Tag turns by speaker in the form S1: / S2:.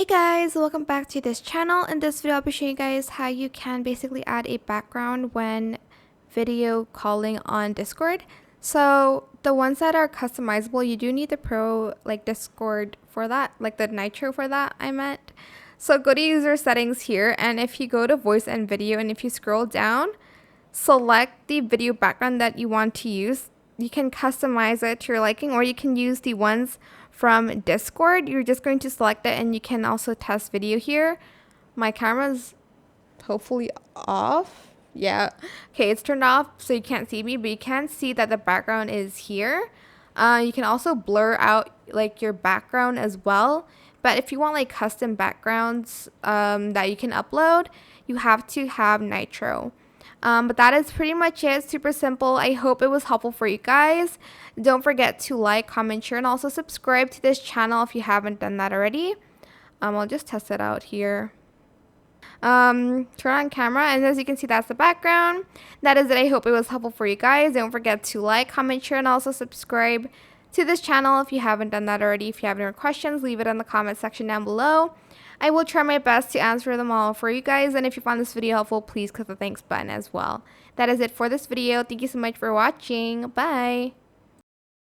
S1: Hey guys, welcome back to this channel. In this video, I'll be showing you guys how you can basically add a background when video calling on Discord. So the ones that are customizable, you do need the Pro like Discord for that, like the Nitro for that, I meant. So go to user settings here, and if you go to voice and video, and if you scroll down, select the video background that you want to use. You can customize it to your liking, or you can use the ones from Discord. You're just going to select it, and you can also test video here. My camera's hopefully off. Yeah. Okay, it's turned off so you can't see me, but you can see that the background is here. You can also blur out like your background as well. But if you want like custom backgrounds that you can upload, you have to have Nitro. But that is pretty much it. Super simple. I hope it was helpful for you guys. Don't forget to like, comment, share, and also subscribe to this channel if you haven't done that already. I'll just test it out here. Turn on camera, and as you can see, that's the background. That is it. I hope it was helpful for you guys. Don't forget to like, comment, share, and also subscribe to this channel if you haven't done that already. If you have any more questions, leave it in the comment section down below. I will try my best to answer them all for you guys, and if you found this video helpful, please click the thanks button as well. That is it for this video. Thank you so much for watching. Bye!